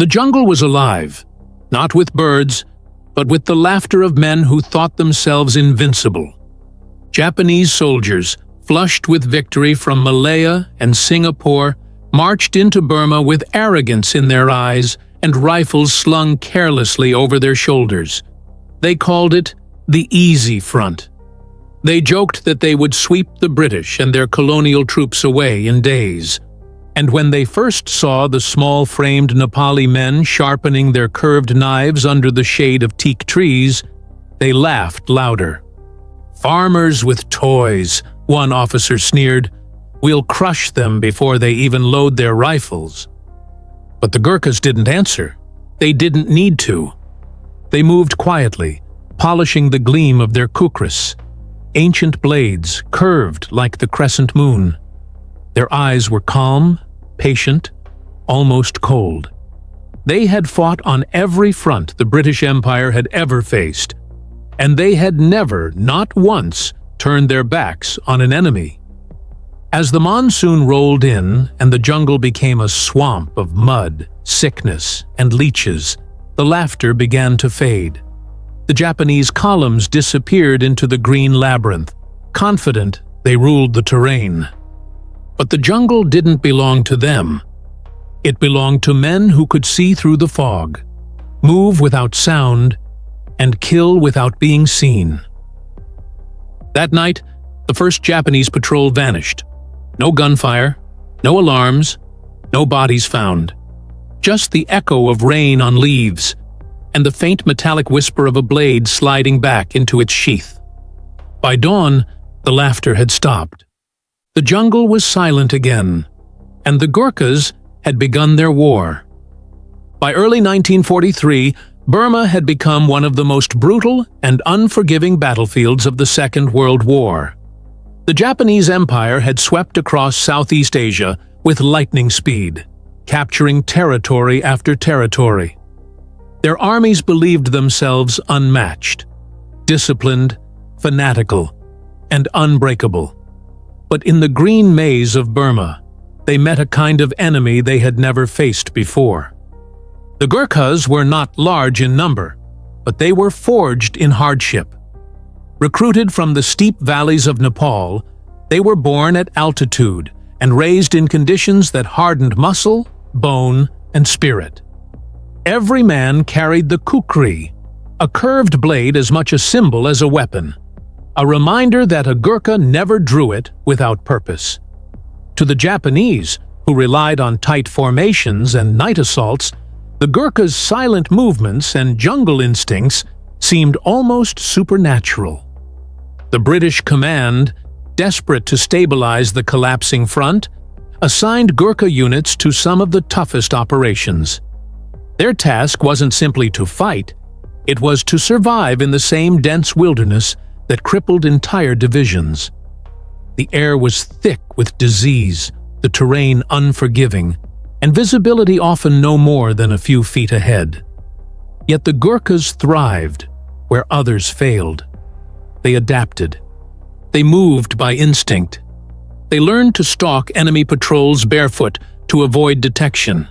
The jungle was alive, not with birds, but with the laughter of men who thought themselves invincible. Japanese soldiers, flushed with victory from Malaya and Singapore, marched into Burma with arrogance in their eyes and rifles slung carelessly over their shoulders. They called it the Easy Front. They joked that they would sweep the British and their colonial troops away in days. And when they first saw the small-framed Nepali men sharpening their curved knives under the shade of teak trees, they laughed louder. "Farmers with toys," one officer sneered. "We'll crush them before they even load their rifles." But the Gurkhas didn't answer. They didn't need to. They moved quietly, polishing the gleam of their kukris, ancient blades curved like the crescent moon. Their eyes were calm, patient, almost cold. They had fought on every front the British Empire had ever faced, and they had never, not once, turned their backs on an enemy. As the monsoon rolled in and the jungle became a swamp of mud, sickness, and leeches, the laughter began to fade. The Japanese columns disappeared into the green labyrinth, confident they ruled the terrain. But the jungle didn't belong to them. It belonged to men who could see through the fog, move without sound, and kill without being seen. That night, the first Japanese patrol vanished. No gunfire, no alarms, no bodies found. Just the echo of rain on leaves, and the faint metallic whisper of a blade sliding back into its sheath. By dawn, the laughter had stopped. The jungle was silent again, and the Gurkhas had begun their war. By early 1943, Burma had become one of the most brutal and unforgiving battlefields of the Second World War. The Japanese Empire had swept across Southeast Asia with lightning speed, capturing territory after territory. Their armies believed themselves unmatched, disciplined, fanatical, and unbreakable. But in the green maze of Burma, they met a kind of enemy they had never faced before. The Gurkhas were not large in number, but they were forged in hardship. Recruited from the steep valleys of Nepal, they were born at altitude and raised in conditions that hardened muscle, bone, and spirit. Every man carried the kukri, a curved blade as much a symbol as a weapon, a reminder that a Gurkha never drew it without purpose. To the Japanese, who relied on tight formations and night assaults, the Gurkhas' silent movements and jungle instincts seemed almost supernatural. The British command, desperate to stabilize the collapsing front, assigned Gurkha units to some of the toughest operations. Their task wasn't simply to fight, it was to survive in the same dense wilderness that crippled entire divisions. The air was thick with disease, the terrain unforgiving, and visibility often no more than a few feet ahead. Yet the Gurkhas thrived where others failed. They adapted. They moved by instinct. They learned to stalk enemy patrols barefoot to avoid detection.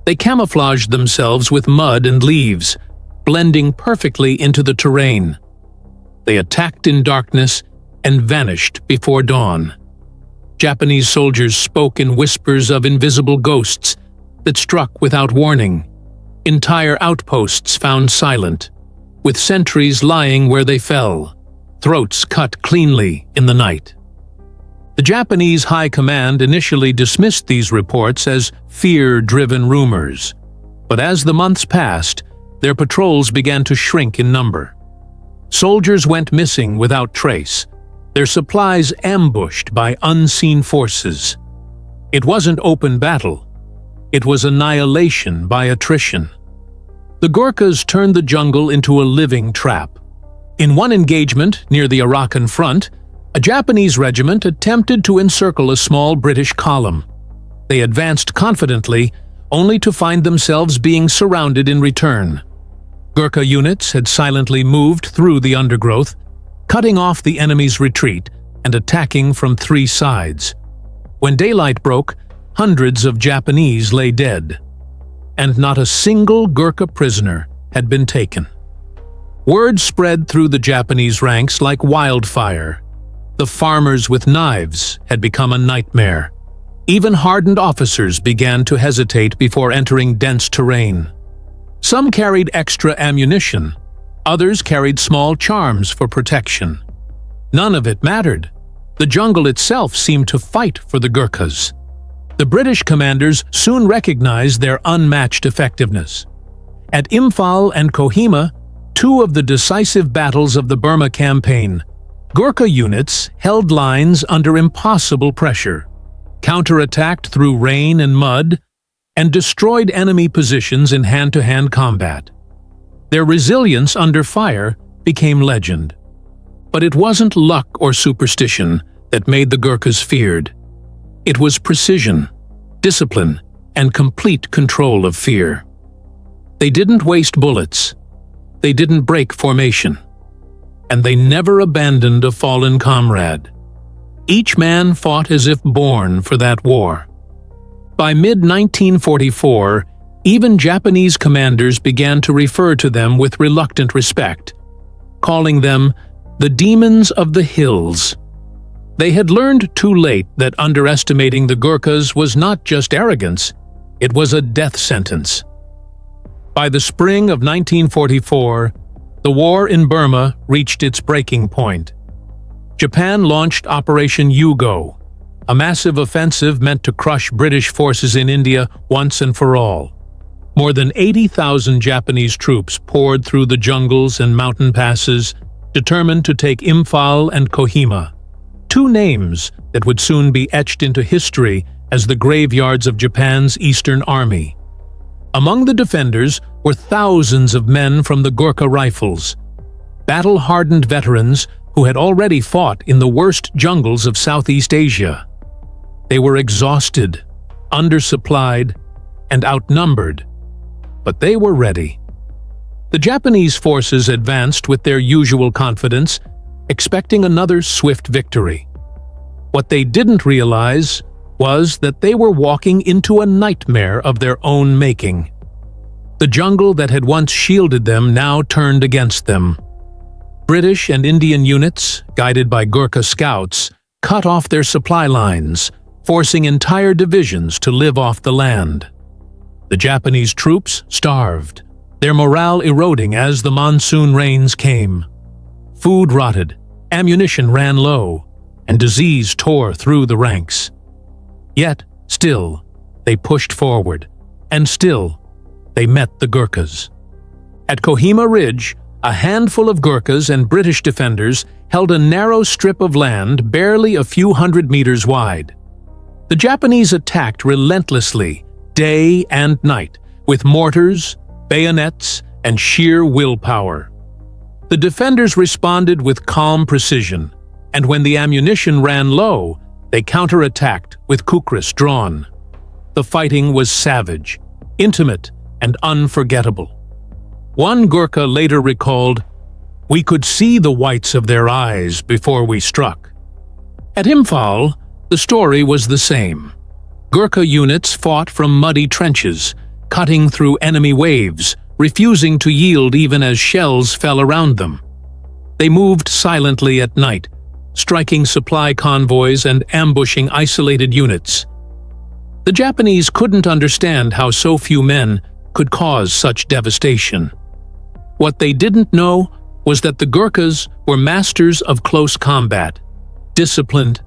They camouflaged themselves with mud and leaves, blending perfectly into the terrain. They attacked in darkness and vanished before dawn. Japanese soldiers spoke in whispers of invisible ghosts that struck without warning. Entire outposts found silent, with sentries lying where they fell, throats cut cleanly in the night. The Japanese High Command initially dismissed these reports as fear-driven rumors, but as the months passed, their patrols began to shrink in number. Soldiers went missing without trace, their supplies ambushed by unseen forces. It wasn't open battle. It was annihilation by attrition. The Gurkhas turned the jungle into a living trap. In one engagement near the Arakan front, a Japanese regiment attempted to encircle a small British column. They advanced confidently, only to find themselves being surrounded in return. Gurkha units had silently moved through the undergrowth, cutting off the enemy's retreat and attacking from three sides. When daylight broke, hundreds of Japanese lay dead. and not a single Gurkha prisoner had been taken. Word spread through the Japanese ranks like wildfire. The farmers with knives had become a nightmare. Even hardened officers began to hesitate before entering dense terrain. Some carried extra ammunition, others carried small charms for protection. None of it mattered. The jungle itself seemed to fight for the Gurkhas. The British commanders soon recognized their unmatched effectiveness. At Imphal and Kohima, two of the decisive battles of the Burma Campaign, Gurkha units held lines under impossible pressure, counterattacked through rain and mud, and destroyed enemy positions in hand-to-hand combat. Their resilience under fire became legend. But it wasn't luck or superstition that made the Gurkhas feared. It was precision, discipline, and complete control of fear. They didn't waste bullets. They didn't break formation. And they never abandoned a fallen comrade. Each man fought as if born for that war. By mid-1944, even Japanese commanders began to refer to them with reluctant respect, calling them the demons of the hills. They had learned too late that underestimating the Gurkhas was not just arrogance, it was a death sentence. By the spring of 1944, the war in Burma reached its breaking point. Japan launched Operation Yugo, a massive offensive meant to crush British forces in India once and for all. More than 80,000 Japanese troops poured through the jungles and mountain passes, determined to take Imphal and Kohima, two names that would soon be etched into history as the graveyards of Japan's Eastern Army. Among the defenders were thousands of men from the Gurkha Rifles, battle-hardened veterans who had already fought in the worst jungles of Southeast Asia. They were exhausted, undersupplied, and outnumbered, but they were ready. The Japanese forces advanced with their usual confidence, expecting another swift victory. What they didn't realize was that they were walking into a nightmare of their own making. The jungle that had once shielded them now turned against them. British and Indian units, guided by Gurkha scouts, cut off their supply lines, forcing entire divisions to live off the land. The Japanese troops starved, their morale eroding as the monsoon rains came. Food rotted, ammunition ran low, and disease tore through the ranks. Yet, still, they pushed forward, and still, they met the Gurkhas. At Kohima Ridge, a handful of Gurkhas and British defenders held a narrow strip of land barely a few hundred meters wide. The Japanese attacked relentlessly, day and night, with mortars, bayonets, and sheer willpower. The defenders responded with calm precision, and when the ammunition ran low, they counterattacked with kukris drawn. The fighting was savage, intimate, and unforgettable. One Gurkha later recalled, "We could see the whites of their eyes before we struck." At Imphal, the story was the same. Gurkha units fought from muddy trenches, cutting through enemy waves, refusing to yield even as shells fell around them. They moved silently at night, striking supply convoys and ambushing isolated units. The Japanese couldn't understand how so few men could cause such devastation. What they didn't know was that the Gurkhas were masters of close combat, disciplined,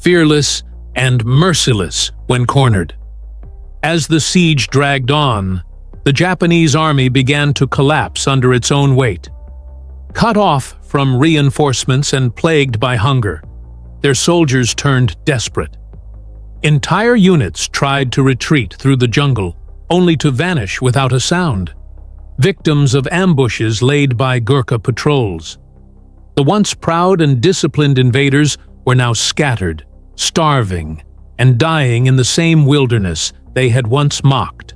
fearless, and merciless when cornered. As the siege dragged on, the Japanese army began to collapse under its own weight. Cut off from reinforcements and plagued by hunger, their soldiers turned desperate. Entire units tried to retreat through the jungle, only to vanish without a sound, victims of ambushes laid by Gurkha patrols. The once proud and disciplined invaders were now scattered, starving, and dying in the same wilderness they had once mocked.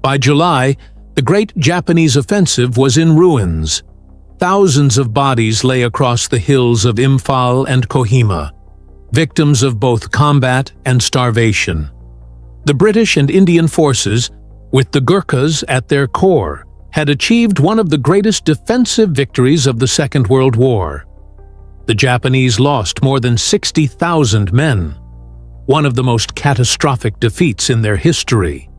By July, the great Japanese offensive was in ruins. Thousands of bodies lay across the hills of Imphal and Kohima, victims of both combat and starvation. The British and Indian forces, with the Gurkhas at their core, had achieved one of the greatest defensive victories of the Second World War. The Japanese lost more than 60,000 men, one of the most catastrophic defeats in their history.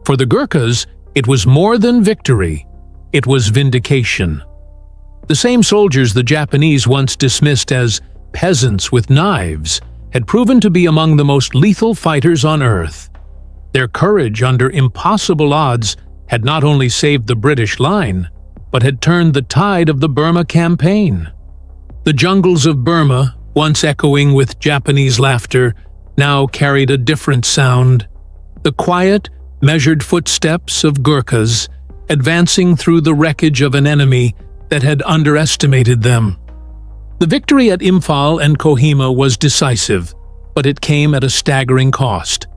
For the Gurkhas, it was more than victory, it was vindication. The same soldiers the Japanese once dismissed as peasants with knives had proven to be among the most lethal fighters on earth. Their courage under impossible odds had not only saved the British line, but had turned the tide of the Burma Campaign. The jungles of Burma, once echoing with Japanese laughter, now carried a different sound. The quiet, measured footsteps of Gurkhas advancing through the wreckage of an enemy that had underestimated them. The victory at Imphal and Kohima was decisive, but it came at a staggering cost.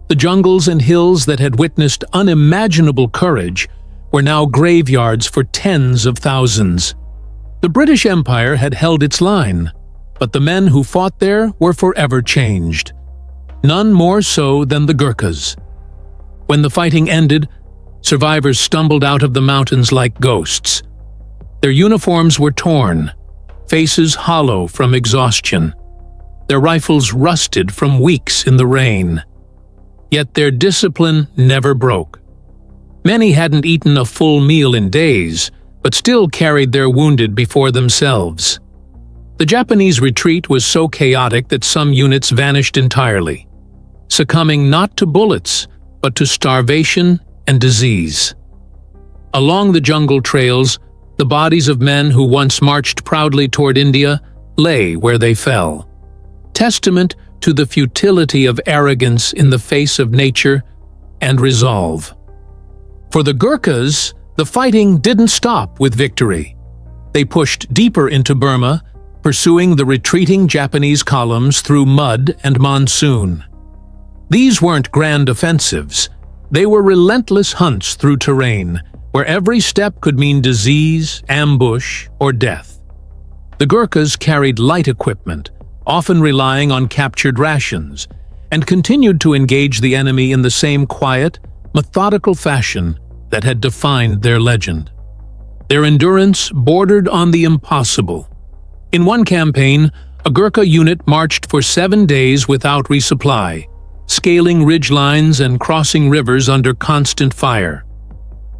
The jungles and hills that had witnessed unimaginable courage were now graveyards for tens of thousands. The British Empire had held its line, but the men who fought there were forever changed. None more so than the Gurkhas. When the fighting ended, survivors stumbled out of the mountains like ghosts. Their uniforms were torn, faces hollow from exhaustion, their rifles rusted from weeks in the rain. Yet their discipline never broke. Many hadn't eaten a full meal in days, but still carried their wounded before themselves. The Japanese retreat was so chaotic that some units vanished entirely, succumbing not to bullets, but to starvation and disease. Along the jungle trails, the bodies of men who once marched proudly toward India lay where they fell, testament to the futility of arrogance in the face of nature and resolve. For the Gurkhas, the fighting didn't stop with victory. They pushed deeper into Burma, pursuing the retreating Japanese columns through mud and monsoon. These weren't grand offensives. They were relentless hunts through terrain, where every step could mean disease, ambush, or death. The Gurkhas carried light equipment, often relying on captured rations, and continued to engage the enemy in the same quiet, methodical fashion that had defined their legend. Their endurance bordered on the impossible. In one campaign, a Gurkha unit marched for 7 days without resupply, scaling ridgelines and crossing rivers under constant fire.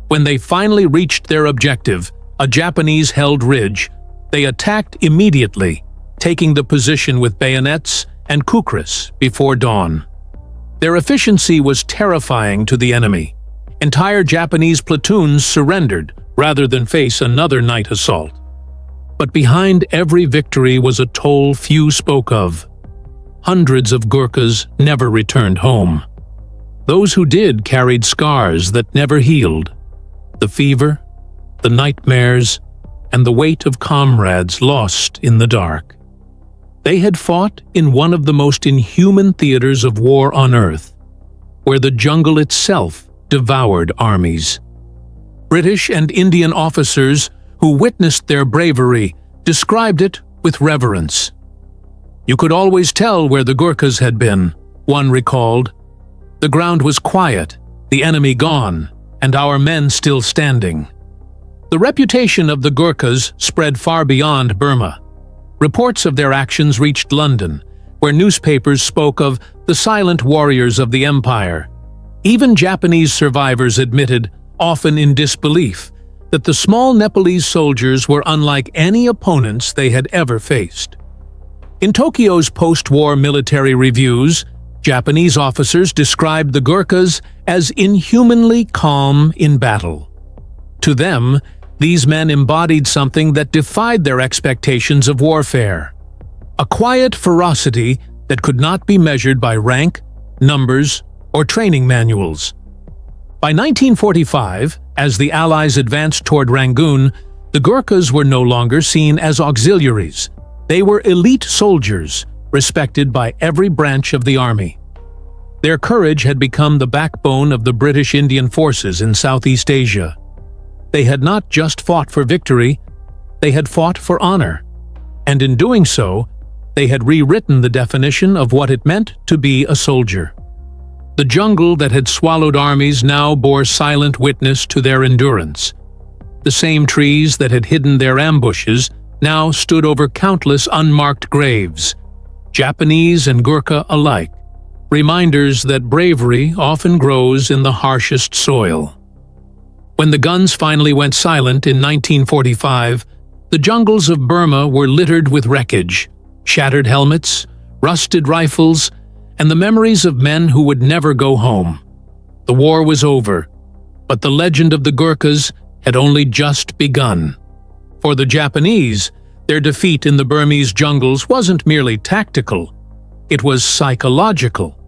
When they finally reached their objective, a Japanese-held ridge, they attacked immediately, taking the position with bayonets and kukris before dawn. Their efficiency was terrifying to the enemy. Entire Japanese platoons surrendered rather than face another night assault. But behind every victory was a toll few spoke of. Hundreds of Gurkhas never returned home. Those who did carried scars that never healed. The fever, the nightmares, and the weight of comrades lost in the dark. They had fought in one of the most inhuman theaters of war on earth, where the jungle itself devoured armies. British and Indian officers who witnessed their bravery described it with reverence. "You could always tell where the Gurkhas had been," one recalled. "The ground was quiet, the enemy gone, and our men still standing." The reputation of the Gurkhas spread far beyond Burma. Reports of their actions reached London, where newspapers spoke of the silent warriors of the empire. Even Japanese survivors admitted, often in disbelief, that the small Nepalese soldiers were unlike any opponents they had ever faced. In Tokyo's post-war military reviews, Japanese officers described the Gurkhas as inhumanly calm in battle. To them, these men embodied something that defied their expectations of warfare: a quiet ferocity that could not be measured by rank, numbers, or training manuals. By 1945, as the Allies advanced toward Rangoon, the Gurkhas were no longer seen as auxiliaries. They were elite soldiers, respected by every branch of the army. Their courage had become the backbone of the British Indian forces in Southeast Asia. They had not just fought for victory, they had fought for honor. And in doing so, they had rewritten the definition of what it meant to be a soldier. The jungle that had swallowed armies now bore silent witness to their endurance. The same trees that had hidden their ambushes now stood over countless unmarked graves, Japanese and Gurkha alike, reminders that bravery often grows in the harshest soil. When the guns finally went silent in 1945, the jungles of Burma were littered with wreckage, shattered helmets, rusted rifles, and the memories of men who would never go home. The war was over, but the legend of the Gurkhas had only just begun. For the Japanese, their defeat in the Burmese jungles wasn't merely tactical, it was psychological.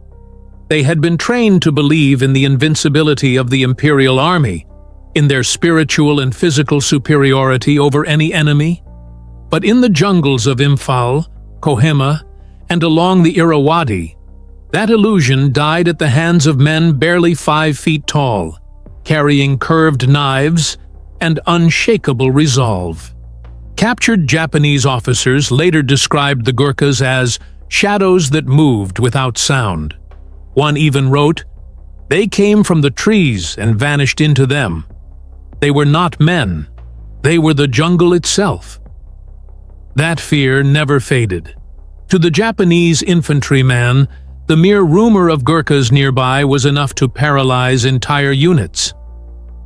They had been trained to believe in the invincibility of the imperial army, in their spiritual and physical superiority over any enemy. But in the jungles of Imphal, Kohima, and along the Irrawaddy, that illusion died at the hands of men barely 5 feet tall, carrying curved knives and unshakable resolve. Captured Japanese officers later described the Gurkhas as shadows that moved without sound. One even wrote, "They came from the trees and vanished into them. They were not men, they were the jungle itself." That fear never faded. To the Japanese infantryman, the mere rumor of Gurkhas nearby was enough to paralyze entire units.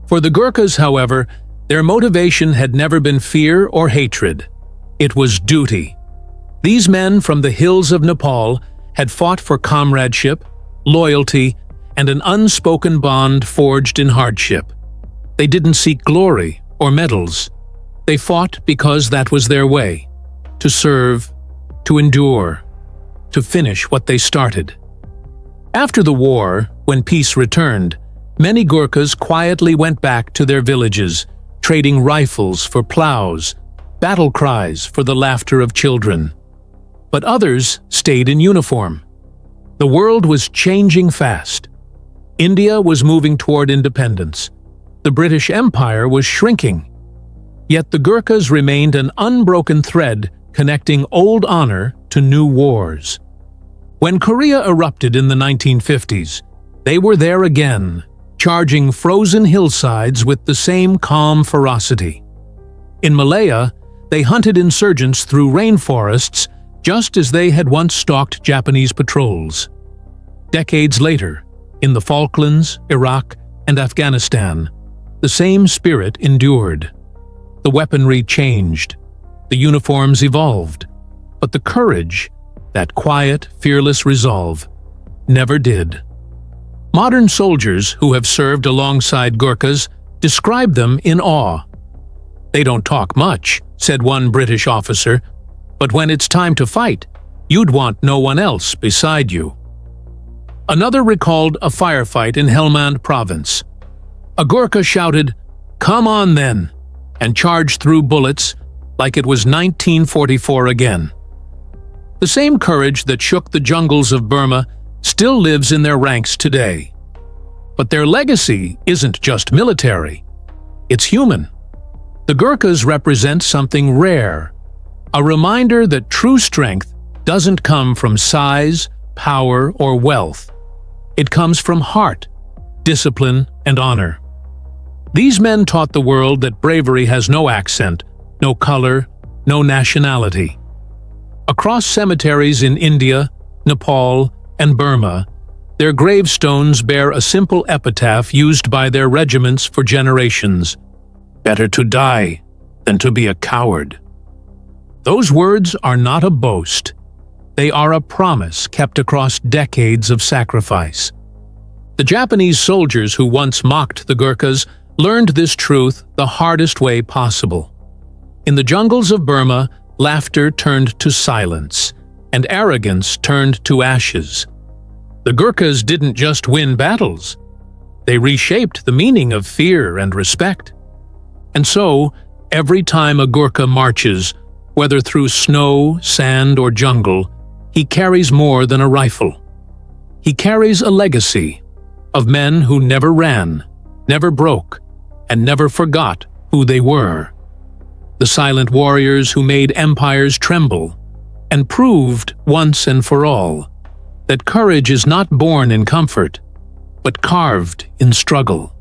For the Gurkhas, however, their motivation had never been fear or hatred. It was duty. These men from the hills of Nepal had fought for comradeship, loyalty, and an unspoken bond forged in hardship. They didn't seek glory or medals. They fought because that was their way: to serve, to endure, to finish what they started. After the war, when peace returned, many Gurkhas quietly went back to their villages, trading rifles for plows, battle cries for the laughter of children. But others stayed in uniform. The world was changing fast. India was moving toward independence. The British Empire was shrinking. Yet the Gurkhas remained an unbroken thread connecting old honor to new wars. When Korea erupted in the 1950s, they were there again, charging frozen hillsides with the same calm ferocity. In Malaya, they hunted insurgents through rainforests just as they had once stalked Japanese patrols. Decades later, in the Falklands, Iraq, and Afghanistan, the same spirit endured. The weaponry changed, the uniforms evolved, but the courage, that quiet, fearless resolve, never did. Modern soldiers who have served alongside Gurkhas describe them in awe. "They don't talk much," said one British officer, "but when it's time to fight, you'd want no one else beside you." Another recalled a firefight in Helmand province. A Gurkha shouted, "Come on then," and charged through bullets like it was 1944 again. The same courage that shook the jungles of Burma still lives in their ranks today. But their legacy isn't just military, it's human. The Gurkhas represent something rare, a reminder that true strength doesn't come from size, power, or wealth. It comes from heart, discipline, and honor. These men taught the world that bravery has no accent, no color, no nationality. Across cemeteries in India, Nepal, and Burma, their gravestones bear a simple epitaph used by their regiments for generations: "Better to die than to be a coward." Those words are not a boast. They are a promise kept across decades of sacrifice. The Japanese soldiers who once mocked the Gurkhas learned this truth the hardest way possible. In the jungles of Burma, laughter turned to silence, and arrogance turned to ashes. The Gurkhas didn't just win battles. They reshaped the meaning of fear and respect. And so, every time a Gurkha marches, whether through snow, sand, or jungle, he carries more than a rifle. He carries a legacy of men who never ran, never broke, and never forgot who they were. The silent warriors who made empires tremble, and proved once and for all that courage is not born in comfort, but carved in struggle.